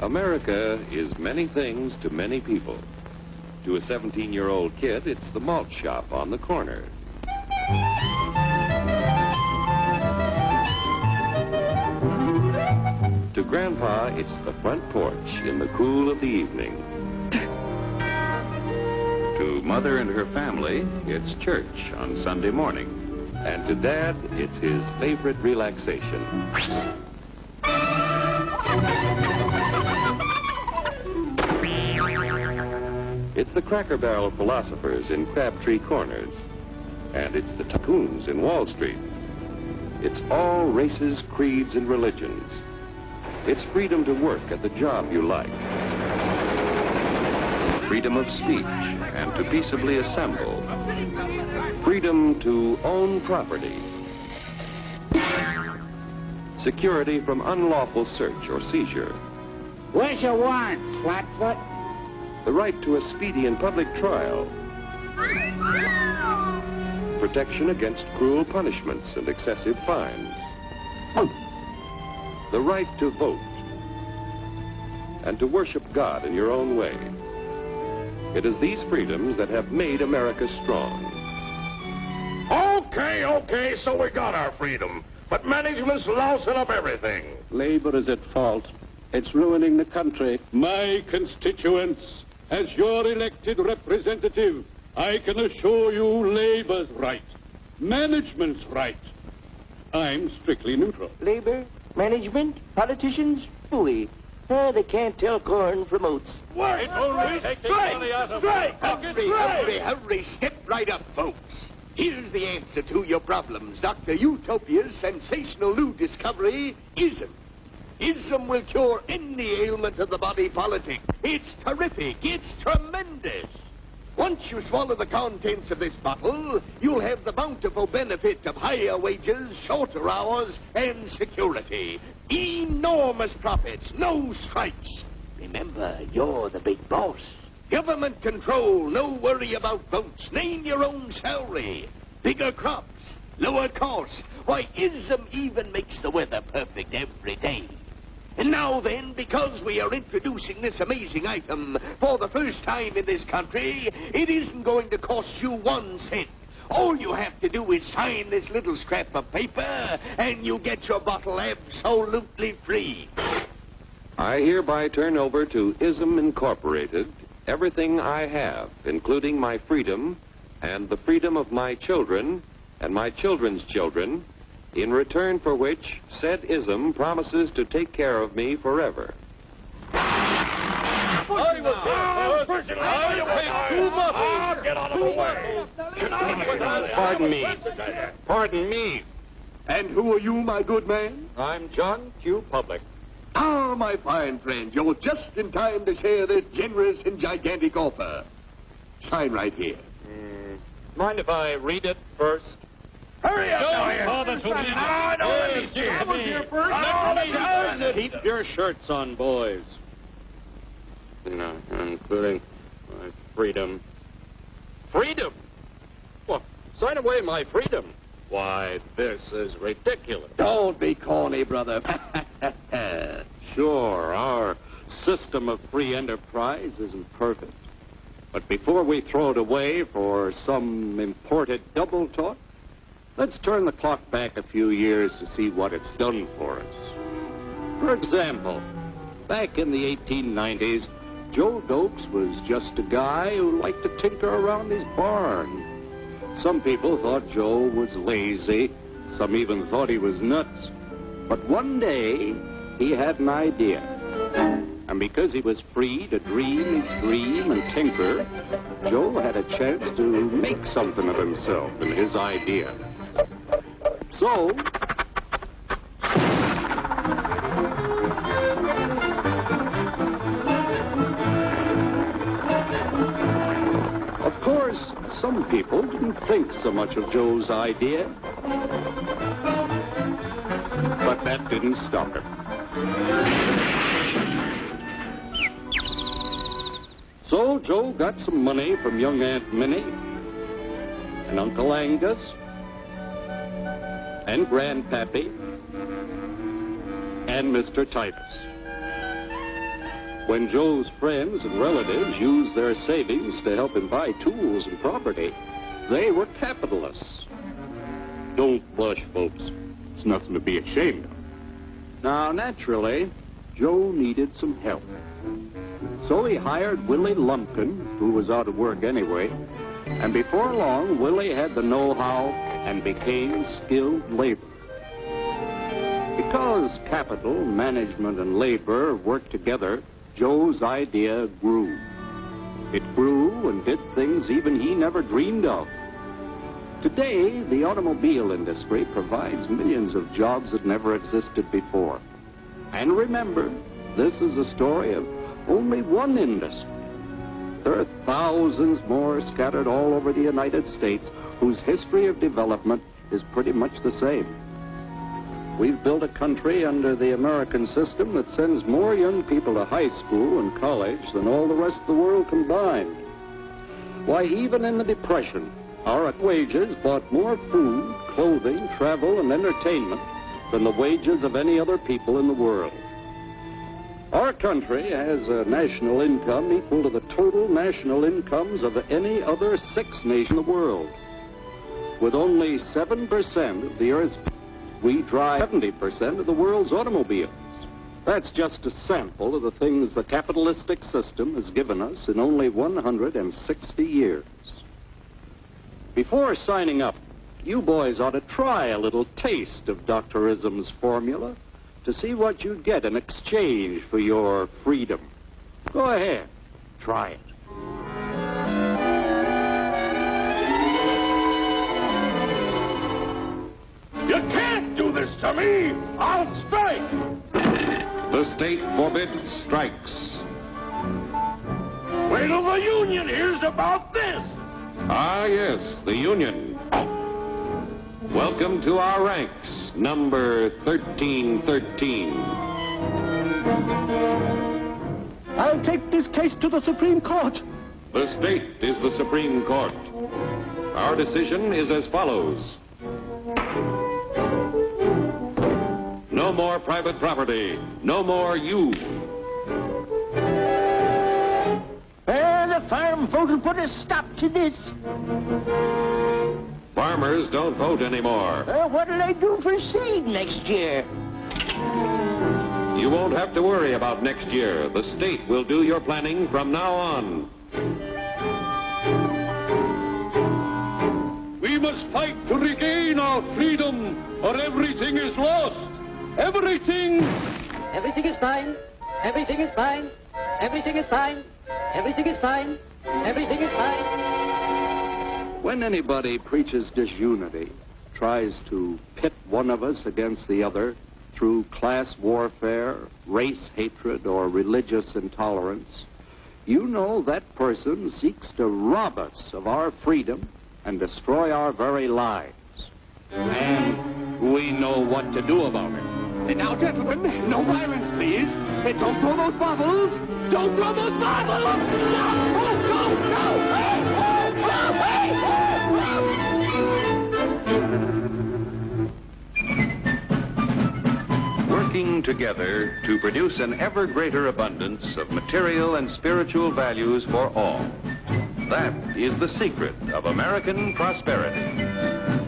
America is many things to many people. To a 17-year-old kid, it's the malt shop on the corner. To Grandpa, it's the front porch in the cool of the evening. To Mother and her family, it's church on Sunday morning. And to Dad, it's his favorite relaxation. It's the Cracker Barrel philosophers in Crabtree Corners. And it's the tycoons in Wall Street. It's all races, creeds, and religions. It's freedom to work at the job you like. Freedom of speech and to peaceably assemble. Freedom to own property. Security from unlawful search or seizure. Where's your warrant, Flatfoot? The right to a speedy and public trial. Protection against cruel punishments and excessive fines. The right to vote. And to worship God in your own way. It is these freedoms that have made America strong. Okay, so we got our freedom. But management's lousing up everything. Labor is at fault. It's ruining the country. My constituents, as your elected representative, I can assure you Labor's right. Management's right. I'm strictly neutral. Labor, management, politicians, fooey. They can't tell corn from oats. Wait, Take the money out of strike! Hurry, step right up, folks. Here's the answer to your problems. Dr. Utopia's sensational new discovery, ism. Ism will cure any ailment of the body politic. It's terrific. It's tremendous. Once you swallow the contents of this bottle, you'll have the bountiful benefit of higher wages, shorter hours, and security. Enormous profits, no strikes. Remember, you're the big boss. Government control, no worry about votes. Name your own salary. Bigger crops, lower costs. Why, ism even makes the weather perfect every day. And now then, because we are introducing this amazing item for the first time in this country, it isn't going to cost you 1 cent. All you have to do is sign this little scrap of paper, and you get your bottle absolutely free. I hereby turn over to Ism Incorporated everything I have, including my freedom and the freedom of my children and my children's children, in return for which said ism promises to take care of me forever. Get out of the way! Pardon me. And who are you, my good man? I'm John Q. Public. Ah, my fine friend, you're just in time to share this generous and gigantic offer. Sign right here. Mind if I read it first? Hurry up! Keep your shirts on, boys. No, including my freedom. Freedom? Well, sign away my freedom. Why, this is ridiculous. Don't be corny, brother. Sure, our system of free enterprise isn't perfect. But before we throw it away for some imported double talk, let's turn the clock back a few years to see what it's done for us. For example, back in the 1890s, Joe Dokes was just a guy who liked to tinker around his barn. Some people thought Joe was lazy. Some even thought he was nuts. But one day, he had an idea. And because he was free to dream his dream and tinker, Joe had a chance to make something of himself and his idea. So, of course, some people didn't think so much of Joe's idea. But that didn't stop him. So Joe got some money from young Aunt Minnie and Uncle Angus and Grandpappy and Mr. Titus. When Joe's friends and relatives used their savings to help him buy tools and property, they were capitalists. Don't blush, folks. It's nothing to be ashamed of. Now, naturally, Joe needed some help. So he hired Willie Lumpkin, who was out of work anyway, and before long, Willie had the know-how and became skilled labor. Because capital, management, and labor worked together, Joe's idea grew. It grew and did things even he never dreamed of. Today, the automobile industry provides millions of jobs that never existed before. And remember, this is a story of only one industry. There are thousands more scattered all over the United States whose history of development is pretty much the same. We've built a country under the American system that sends more young people to high school and college than all the rest of the world combined. Why, even in the Depression, our wages bought more food, clothing, travel, and entertainment than the wages of any other people in the world. Our country has a national income equal to the total national incomes of any other 6 nations in the world. With only 7% of the Earth's people, we drive 70% of the world's automobiles. That's just a sample of the things the capitalistic system has given us in only 160 years. Before signing up, you boys ought to try a little taste of Dr. Ism's formula to see what you'd get in exchange for your freedom. Go ahead, try it. You can't do this to me! I'll strike! The state forbids strikes. Wait till the union hears about this! Ah, yes, the Union. Welcome to our ranks, number 1313. I'll take this case to the Supreme Court. The state is the Supreme Court. Our decision is as follows. No more private property. No more you. The farm vote will put a stop to this. Farmers don't vote anymore. What'll they do for seed next year? You won't have to worry about next year. The state will do your planning from now on. We must fight to regain our freedom, or everything is lost. Everything! Everything is fine. Everything is fine. Everything is fine. Everything is fine. Everything is fine. When anybody preaches disunity, tries to pit one of us against the other through class warfare, race hatred, or religious intolerance, you know that person seeks to rob us of our freedom and destroy our very lives. And we know what to do about it. Now, gentlemen, no violence, please. Don't throw those bottles. Don't throw those bottles. No! Oh, no! Hey! Working together to produce an ever greater abundance of material and spiritual values for all. That is the secret of American prosperity.